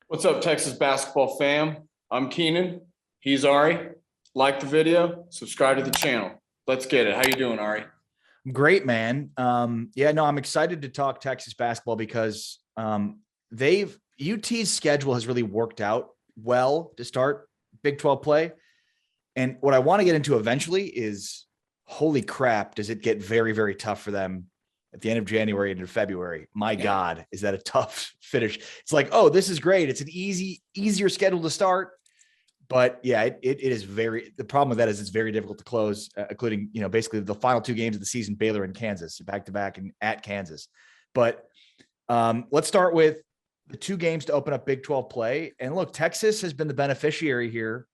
What's up, Texas basketball fam? I'm Keenan. He's Ari. Like the video, subscribe to the channel. Let's get it. How you doing, Ari? Great, man. I'm excited to talk Texas basketball because UT's schedule has really worked out well to start Big 12 play. And what I want to get into eventually is, holy crap, does it get very, very tough for them at the end of January into February? My God, is that a tough finish? It's like, oh, this is great. It's an easier schedule to start. But yeah, it is the problem with that is it's very difficult to close, including, basically the final two games of the season, Baylor and Kansas, back to back and at Kansas. But let's start with the two games to open up Big 12 play. And look, Texas has been the beneficiary here.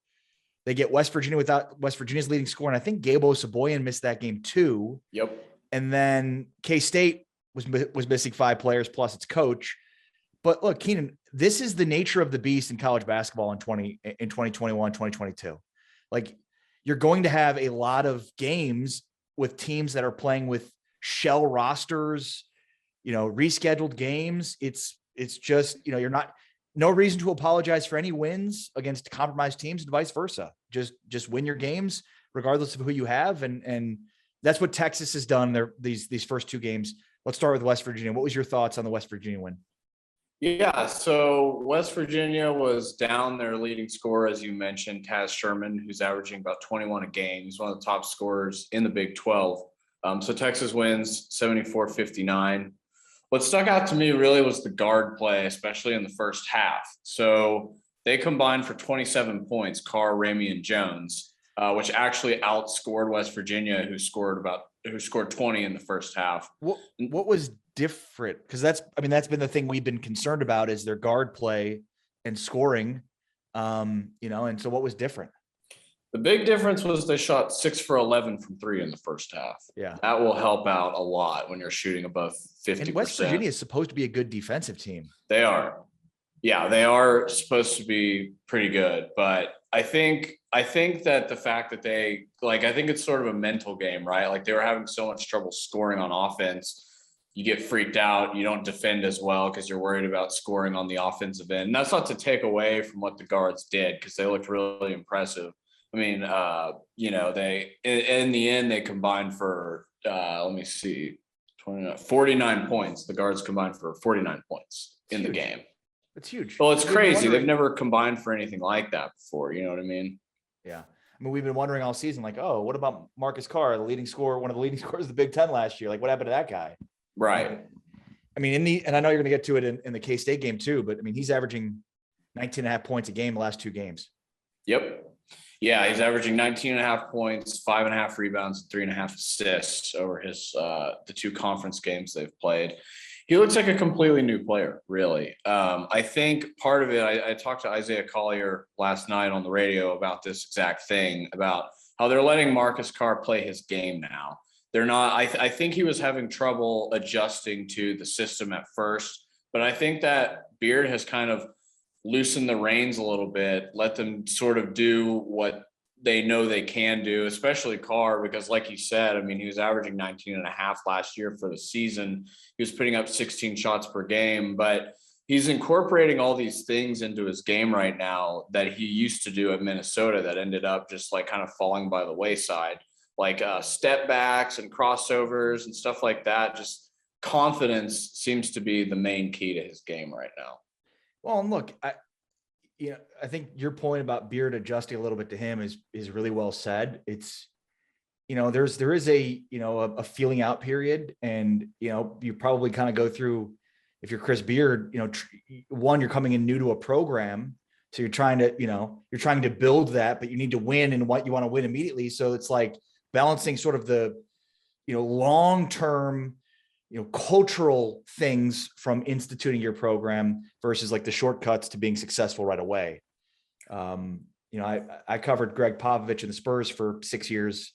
They get West Virginia without West Virginia's leading scorer. And I think Gabe Osaboyan missed that game too. Yep. And then K-State was missing 5 players plus its coach. But look, Keenan, this is the nature of the beast in college basketball in 2021, 2022. Like, you're going to have a lot of games with teams that are playing with shell rosters, rescheduled games. It's just, no reason to apologize for any wins against compromised teams and vice versa. Just win your games regardless of who you have. And that's what Texas has done these first two games. Let's start with West Virginia. What was your thoughts on the West Virginia win? Yeah, so West Virginia was down their leading scorer, as you mentioned, Taz Sherman, who's averaging about 21 a game. He's one of the top scorers in the Big 12. So Texas wins 74-59. What stuck out to me really was the guard play, especially in the first half. So they combined for 27 points, Carr, Ramey, and Jones, which actually outscored West Virginia, who scored 20 in the first half. What was different? Because that's been the thing we've been concerned about is their guard play and scoring. And so what was different? The big difference was they shot 6 for 11 from 3 in the first half. Yeah. That will help out a lot when you're shooting above 50%. And West Virginia is supposed to be a good defensive team. They are. Yeah, they are supposed to be pretty good. But I think that the fact that I think it's sort of a mental game, right? Like, they were having so much trouble scoring on offense. You get freaked out. You don't defend as well because you're worried about scoring on the offensive end. And that's not to take away from what the guards did, because they looked really impressive. I mean, they in the end, they combined for, 49 points. The guards combined for 49 points in the game. It's huge. Well, it's crazy. They've never combined for anything like that before. You know what I mean? Yeah. I mean, we've been wondering all season, like, oh, what about Marcus Carr, the leading scorer, one of the leading scorers of the Big Ten last year? Like, what happened to that guy? Right. I mean, and I know you're going to get to it in the K-State game too, but I mean, he's averaging 19.5 points a game the last 2 games. Yep. Yeah, he's averaging 19.5 points, 5.5 rebounds, and 3.5 assists over his the 2 conference games they've played. He looks like a completely new player, really. I think part of it, I talked to Isaiah Collier last night on the radio about this exact thing, about how they're letting Marcus Carr play his game now. They're not, I think he was having trouble adjusting to the system at first, but I think that Beard has kind of loosened the reins a little bit, let them sort of do what they know they can do, especially Carr, because like you said, I mean, he was averaging 19.5 last year for the season. He was putting up 16 shots per game, but he's incorporating all these things into his game right now that he used to do at Minnesota that ended up just like kind of falling by the wayside, like step backs and crossovers and stuff like that. Just confidence seems to be the main key to his game right now. Well, and look, I think your point about Beard adjusting a little bit to him is really well said. It's, there is a feeling out period, and, you probably kind of go through, if you're Chris Beard, you're coming in new to a program. So you're trying to build that, but you need to win and what you want to win immediately. So it's like balancing sort of the, long-term, cultural things from instituting your program versus like the shortcuts to being successful right away. I covered Greg Popovich and the Spurs for 6 years.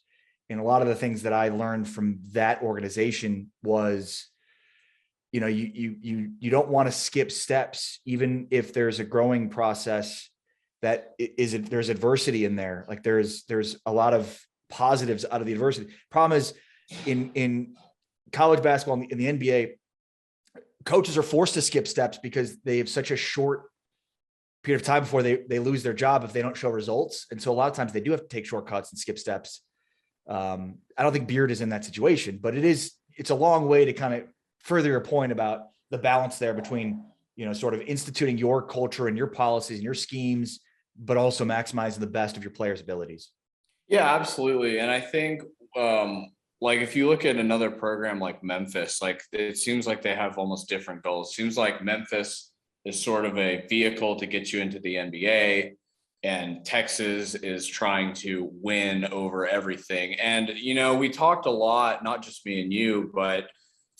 And a lot of the things that I learned from that organization was, you don't want to skip steps, even if there's a growing process there's adversity in there. Like there's a lot of positives out of the adversity. Problem is in college basketball in the NBA, coaches are forced to skip steps because they have such a short period of time before they lose their job if they don't show results. And so a lot of times they do have to take shortcuts and skip steps. I don't think Beard is in that situation, but it's a long way to kind of further your point about the balance there between, sort of instituting your culture and your policies and your schemes, but also maximizing the best of your players' abilities. Yeah, absolutely. And I think, like if you look at another program like Memphis, like it seems like they have almost different goals. It seems like Memphis is sort of a vehicle to get you into the NBA, and Texas is trying to win over everything. And, we talked a lot, not just me and you, but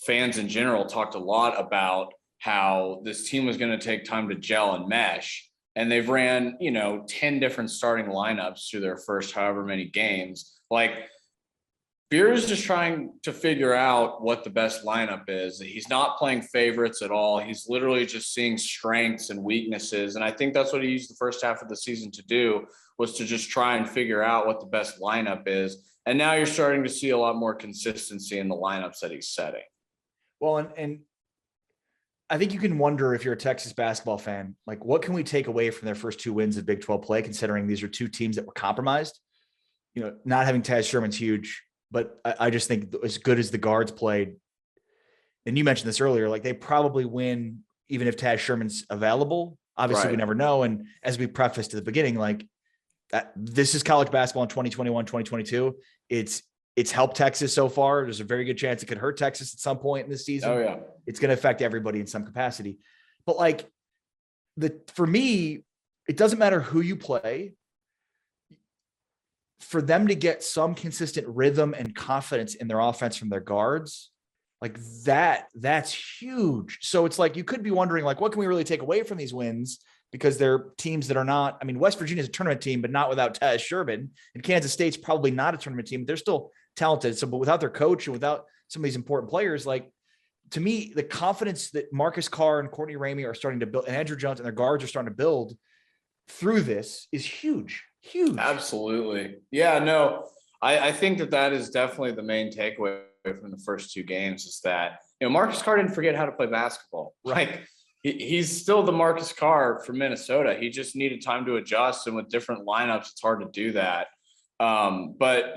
fans in general talked a lot about how this team was going to take time to gel and mesh. And they've ran, 10 different starting lineups through their first however many games. Like, Beer is just trying to figure out what the best lineup is. He's not playing favorites at all. He's literally just seeing strengths and weaknesses. And I think that's what he used the first half of the season to do, was to just try and figure out what the best lineup is. And now you're starting to see a lot more consistency in the lineups that he's setting. Well, and I think you can wonder, if you're a Texas basketball fan, like, what can we take away from their first 2 wins of Big 12 play, considering these are 2 teams that were compromised? Not having Taz Sherman's huge, but I just think as good as the guards played, and you mentioned this earlier, like they probably win even if Taz Sherman's available. Obviously, Right. We never know. And as we prefaced at the beginning, like this is college basketball in 2021, 2022. It's helped Texas so far. There's a very good chance it could hurt Texas at some point in this season. Oh, yeah. It's going to affect everybody in some capacity. But like for me, it doesn't matter who you play. For them to get some consistent rhythm and confidence in their offense from their guards, like that's huge. So it's like, you could be wondering, like, what can we really take away from these wins? Because they're teams that are not, I mean, West Virginia is a tournament team, but not without Taz Sherman, and Kansas State's probably not a tournament team, but they're still talented. So, but without their coach and without some of these important players, like, to me, the confidence that Marcus Carr and Courtney Ramey are starting to build, and Andrew Jones and their guards are starting to build through this is huge. Huge. Absolutely. Yeah, no, I think that is definitely the main takeaway from the first 2 games, is that, Marcus Carr didn't forget how to play basketball. Like, he's still the Marcus Carr from Minnesota. He just needed time to adjust, and with different lineups, it's hard to do that. But,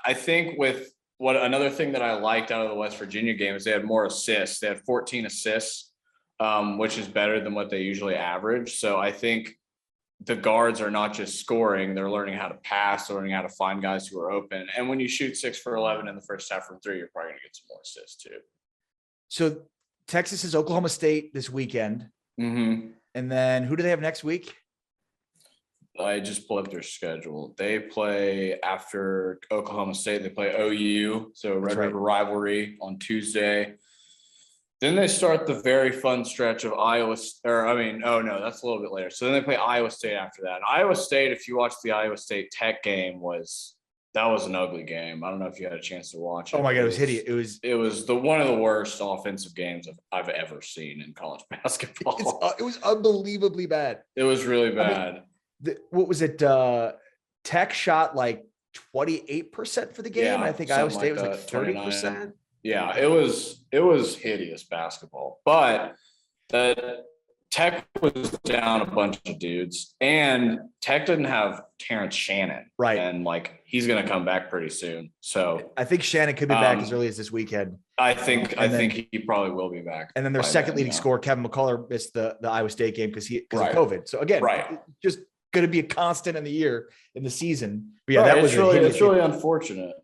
I think with another thing that I liked out of the West Virginia game is they had more assists. They had 14 assists, which is better than what they usually average. So I think the guards are not just scoring, they're learning how to pass, learning how to find guys who are open. And when you shoot 6 for 11 in the first half from 3, you're probably going to get some more assists too. So Texas is Oklahoma State this weekend. Mm-hmm. And then who do they have next week? I just pulled up their schedule. They play after Oklahoma State. They play OU, so Red River rivalry on Tuesday. Then they start the very fun stretch of that's a little bit later. So then they play Iowa State after that. And Iowa State, if you watch the Iowa State Tech game, that was an ugly game. I don't know if you had a chance to watch it. Oh my God, it was hideous. It was one of the worst offensive games I've ever seen in college basketball. It was unbelievably bad. It was really bad. What was it? Tech shot like 28% for the game. Yeah, I think Iowa State was like 30%. Yeah, it was hideous basketball. But the Tech was down a bunch of dudes, and Tech didn't have Terrence Shannon. Right. And he's gonna come back pretty soon. So I think Shannon could be back as early as this weekend. I think he probably will be back. And then their second leading scorer, Kevin McCullough, missed the Iowa State game because of COVID. So again, just going to be a constant in the season. But yeah, it's really unfortunate.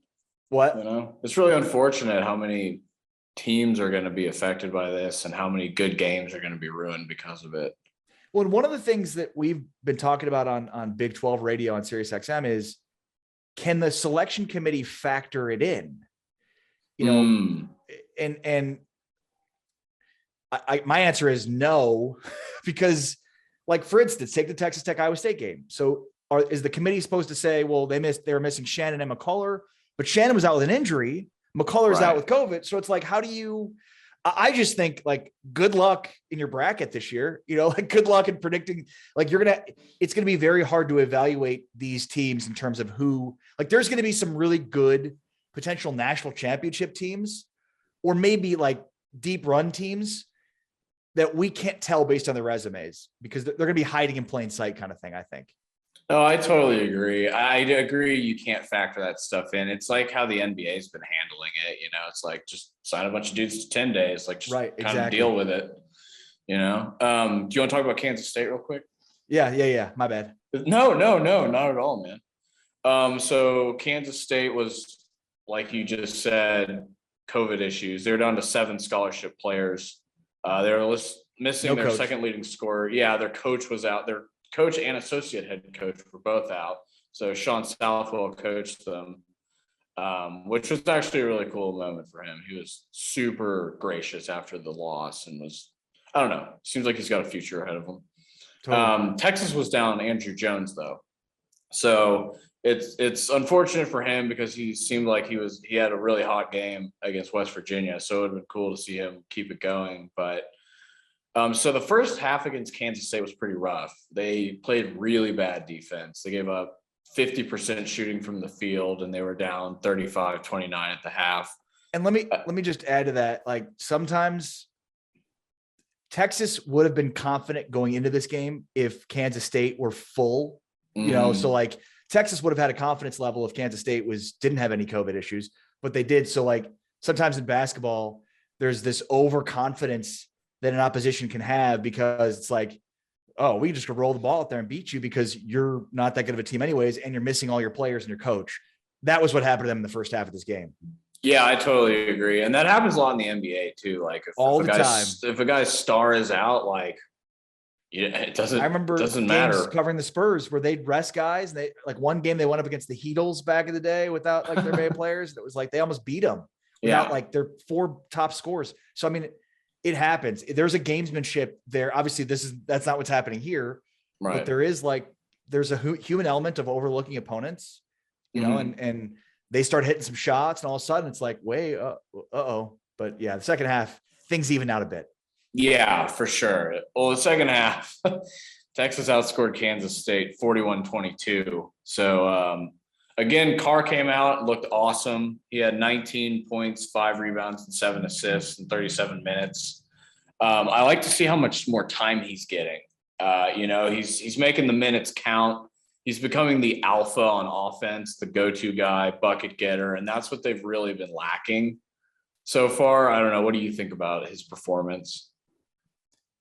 What? It's really unfortunate how many teams are going to be affected by this and how many good games are going to be ruined because of it. Well, and one of the things that we've been talking about on Big 12 radio on SiriusXM is, can the selection committee factor it in? And my answer is no, because for instance, take the Texas Tech Iowa State game. So is the committee supposed to say, well, they were missing Shannon and McCullough, but Shannon was out with an injury. McCullough's out with COVID. So it's how do you, I just think good luck in your bracket this year, good luck in predicting, it's going to be very hard to evaluate these teams in terms of who, there's going to be some really good potential national championship teams, or maybe deep run teams. that we can't tell based on the resumes because they're going to be hiding in plain sight kind of thing, I think. No, I totally agree. I agree. You can't factor that stuff in. It's like how the NBA has been handling it. It's like just sign a bunch of dudes to 10 days, like just Right, kind of deal with it. Do you want to talk about Kansas State real quick? Yeah. My bad. No, not at all, man. So Kansas State was, like you just said, COVID issues. They're down to 7 scholarship players. They're missing their second leading scorer. Yeah, their coach was out. Their coach and associate head coach were both out. So Sean Southwell coached them, which was actually a really cool moment for him. He was super gracious after the loss and was, I don't know, seems like he's got a future ahead of him. Totally. Texas was down Andrew Jones though. So it's unfortunate for him because he seemed like he had a really hot game against West Virginia. So it would have been cool to see him keep it going. But so the first half against Kansas State was pretty rough. They played really bad defense. They gave up 50% shooting from the field and they were down 35-29 at the half. And let me just add to that. Like sometimes Texas would have been confident going into this game if Kansas State were full, so like Texas would have had a confidence level if Kansas State didn't have any COVID issues, but they did. So like sometimes in basketball, there's this overconfidence that an opposition can have because it's like, oh, we just roll the ball out there and beat you because you're not that good of a team anyways, and you're missing all your players and your coach. That was what happened to them in the first half of this game. Yeah, I totally agree. And that happens a lot in the NBA too. Like if a guy's star is out, like it doesn't, I remember doesn't matter. Covering the Spurs where they'd rest guys. And they like one game they went up against the Heatles back in the day without like their main players. It was like, they almost beat them without like their 4 top scores. So, I mean, it happens. There's a gamesmanship there. Obviously that's not what's happening here, right? But there's a human element of overlooking opponents, and they start hitting some shots and all of a sudden it's like, wait, but yeah, the second half things even out a bit. Yeah, for sure. Well, the second half, Texas outscored Kansas State 41-22. So again, Carr came out and looked awesome. He had 19 points, 5 rebounds, and 7 assists in 37 minutes. I like to see how much more time he's getting. He's making the minutes count. He's becoming the alpha on offense, the go-to guy, bucket getter, and that's what they've really been lacking so far. I don't know. What do you think about his performance?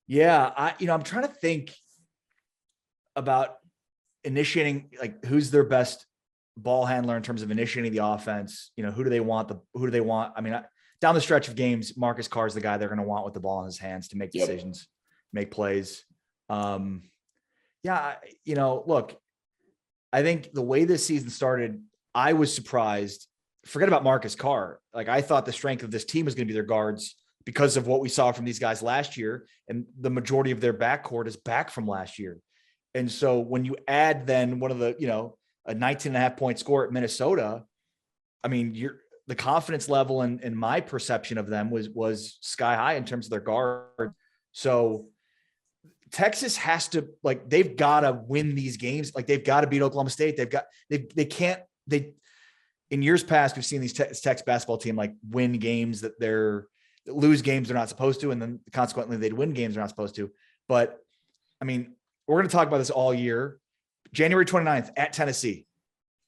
Yeah, I'm trying to think about initiating, like who's their best ball handler in terms of initiating the offense. Who do they want? I mean, down the stretch of games, Marcus Carr is the guy they're going to want with the ball in his hands to make decisions, make plays. Look, I think the way this season started, I was surprised. Forget about Marcus Carr. Like I thought the strength of this team was going to be their guards because of what we saw from these guys last year. And the majority of their backcourt is back from last year. And so when you add then one of the, a 19.5 point score at Minnesota, I mean, the confidence level and my perception of them was sky high in terms of their guard. So Texas has to, like, they've got to win these games. Like they've got to beat Oklahoma State. In years past, we've seen these Texas basketball team like win games lose games they're not supposed to. And then consequently they'd win games they're not supposed to. But I mean, we're going to talk about this all year. January 29th at Tennessee,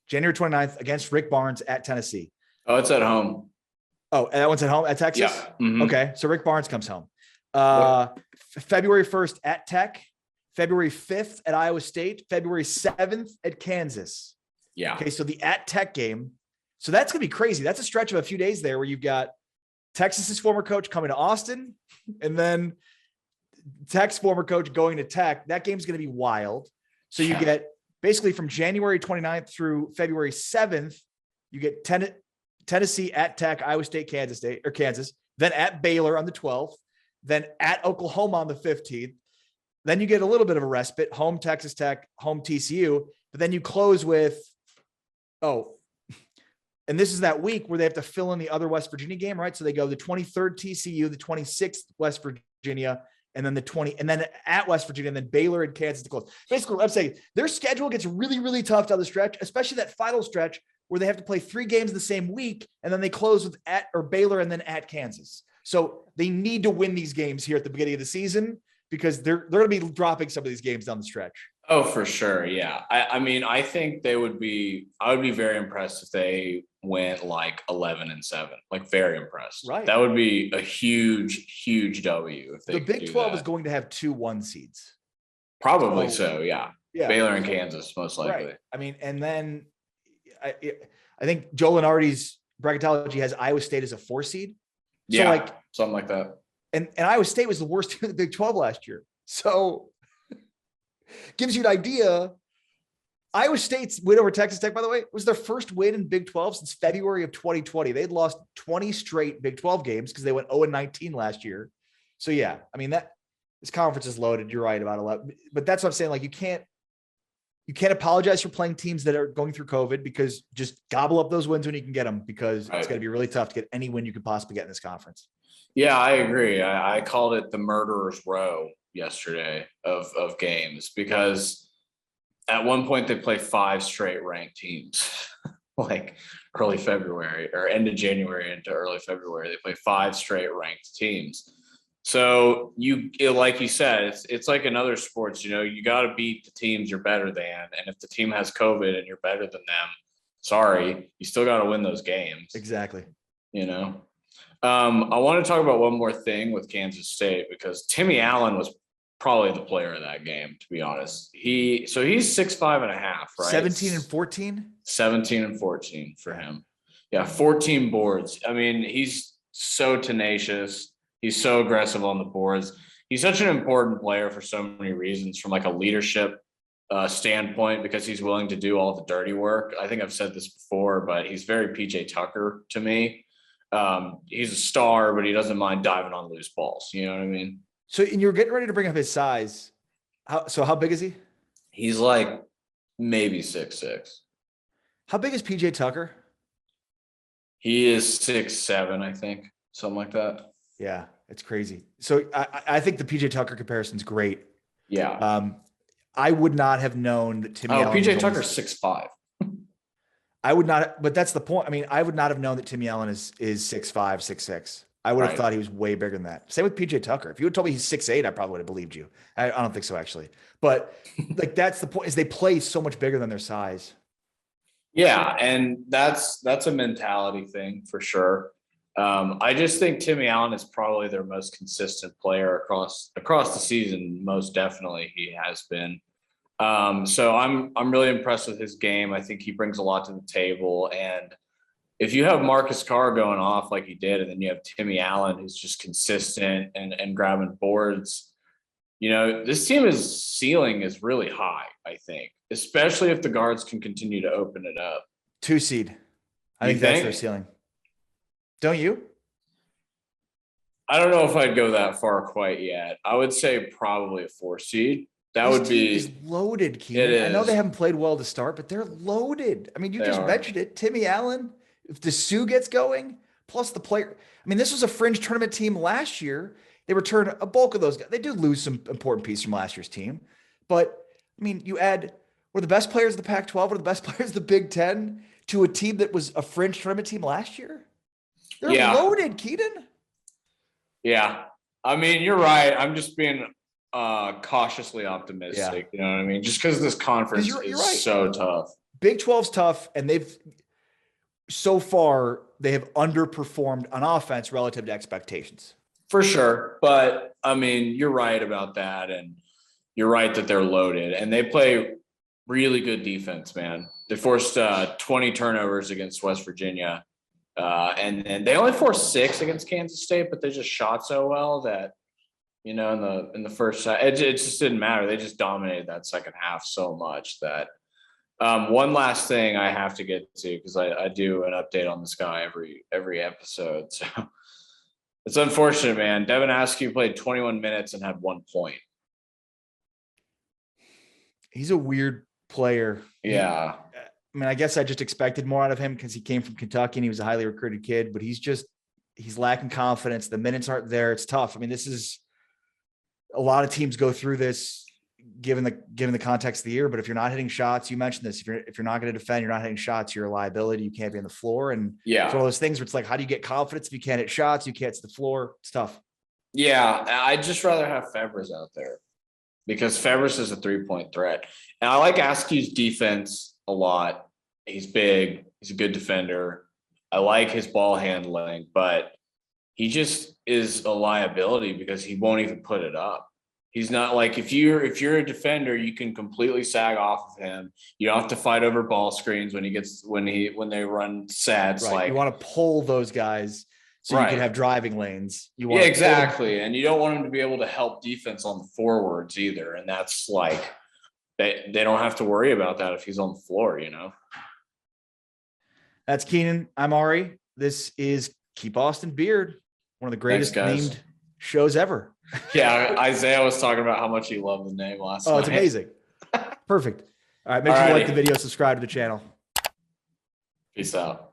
January 29th against Rick Barnes at Tennessee. Oh, it's at home. Oh, that one's at home at Texas. Yeah. Mm-hmm. Okay. So Rick Barnes comes home. February 1st at Tech, February 5th at Iowa State, February 7th at Kansas. Yeah. Okay. So the at Tech game. So that's going to be crazy. That's a stretch of a few days there where you've got Texas's former coach coming to Austin and then Tech's former coach going to Tech. That game's going to be wild. So you get basically from January 29th through February 7th, you get Tennessee at Tech, Iowa State, Kansas, then at Baylor on the 12th, then at Oklahoma on the 15th. Then you get a little bit of a respite, home Texas Tech, home TCU, but then you close with, and this is that week where they have to fill in the other West Virginia game, right? So they go the 23rd TCU, the 26th West Virginia, and then and then at West Virginia, and then Baylor and Kansas to close. Basically, I'm saying their schedule gets really, really tough down the stretch, especially that final stretch where they have to play 3 games in the same week, and then they close with at or Baylor and then at Kansas. So they need to win these games here at the beginning of the season because they're going to be dropping some of these games down the stretch. Oh, for sure. Yeah. I mean, I think I would be very impressed if they went like 11-7, like very impressed. Right. That would be a huge, huge W. If they the Big 12 is going to have 2 1 seeds. Probably so. Yeah. Yeah. Baylor and Kansas, most likely. Right. I mean, and then I think Joe Lenardi's bracketology has Iowa State as a 4 seed. So yeah. Something like that. And Iowa State was the worst team in the Big 12 last year. So gives you an idea. Iowa State's win over Texas Tech, by the way, was their first win in Big 12 since February of 2020. They'd lost 20 straight Big 12 games because they went 0-19 last year. So yeah, I mean, this conference is loaded. You're right about 11, but that's what I'm saying. Like you can't apologize for playing teams that are going through COVID, because just gobble up those wins when you can get them, because it's going to be really tough to get any win you could possibly get in this conference. Yeah, I agree. I called it the murderer's row yesterday of games, because at one point they play 5 straight ranked teams, like early February or end of January into early February. They play 5 straight ranked teams. So like you said, it's like in other sports, you got to beat the teams you're better than. And if the team has COVID and you're better than them, sorry, you still got to win those games. Exactly. I want to talk about one more thing with Kansas State, because Timmy Allen was probably the player of that game, to be honest. He's 6'5.5", right? 17 and 14? 17 and 14 for him. Yeah, 14 boards. I mean, he's so tenacious. He's so aggressive on the boards. He's such an important player for so many reasons, from like a leadership standpoint, because he's willing to do all the dirty work. I think I've said this before, but he's very PJ Tucker to me. He's a star, but he doesn't mind diving on loose balls. You know what I mean? So, and you're getting ready to bring up his size. How big is he? He's like maybe 6'6". How big is PJ Tucker? He is 6'7", I think, something like that. Yeah, it's crazy. So I think the PJ Tucker comparison is great. Yeah. I would not have known that Timmy Allen. PJ Tucker's 6'5". I would not, but that's the point. I mean, I would not have known that Timmy Allen is 6'5", 6'6". I would have thought he was way bigger than that. Same with PJ Tucker. If you had told me he's 6'8", I probably would have believed you. I don't think so, actually. But like, that's the point, is they play so much bigger than their size. Yeah, and that's a mentality thing for sure. I just think Timmy Allen is probably their most consistent player across the season. Most definitely, he has been. So I'm really impressed with his game. I think he brings a lot to the table. And if you have Marcus Carr going off like he did, and then you have Timmy Allen, who's just consistent and grabbing boards, this team's ceiling is really high, I think, especially if the guards can continue to open it up. 2 seed. I think that's their ceiling. Don't you? I don't know if I'd go that far quite yet. I would say probably a 4 seed. This team is loaded, Keenan. It is. I know they haven't played well to start, but they're loaded. I mean, you just mentioned it. Timmy Allen, if Disu gets going, plus the player. I mean, this was a fringe tournament team last year. They returned a bulk of those guys. They did lose some important pieces from last year's team. But, I mean, you add one of the best players of the Pac-12, one of the best players of the Big Ten, to a team that was a fringe tournament team last year. They're loaded, Keenan. Yeah. I mean, you're right. I'm just being cautiously optimistic. You know what I mean? Just because this conference is so tough. Big 12's tough, and so far they have underperformed on offense relative to expectations. For sure. But I mean, you're right about that. And you're right that they're loaded, and they play really good defense, man. They forced 20 turnovers against West Virginia. And they only forced 6 against Kansas State, but they just shot so well that, in the first half, it just didn't matter. They just dominated that second half so much that one last thing I have to get to, because I do an update on this guy every episode. So it's unfortunate, man. Devin Askew played 21 minutes and had 1 point. He's a weird player. Yeah. I mean, I guess I just expected more out of him because he came from Kentucky and he was a highly recruited kid, but he's lacking confidence. The minutes aren't there. It's tough. I mean, this is a lot of teams go through this. given the context of the year. But if you're not hitting shots, you mentioned this, if you're not going to defend, you're not hitting shots, you're a liability. You can't be on the floor. And it's one of those things where it's like, how do you get confidence if you can't hit shots? You can't hit the floor. It's tough. Yeah, I'd just rather have Febres out there because Febres is a 3-point threat. And I like Askew's defense a lot. He's big. He's a good defender. I like his ball handling, but he just is a liability because he won't even put it up. He's not like if you're a defender, you can completely sag off of him. You don't have to fight over ball screens when they run sets. Right. Like you want to pull those guys so you can have driving lanes. You want exactly. And you don't want him to be able to help defense on the forwards either. And that's like they don't have to worry about that if he's on the floor, you know. That's Keenan. I'm Ari. This is Keep Austin Beard, one of the greatest named shows ever. Yeah, Isaiah was talking about how much he loved the name last night. Oh, it's amazing. Perfect. All right, make sure you like the video, subscribe to the channel. Peace out.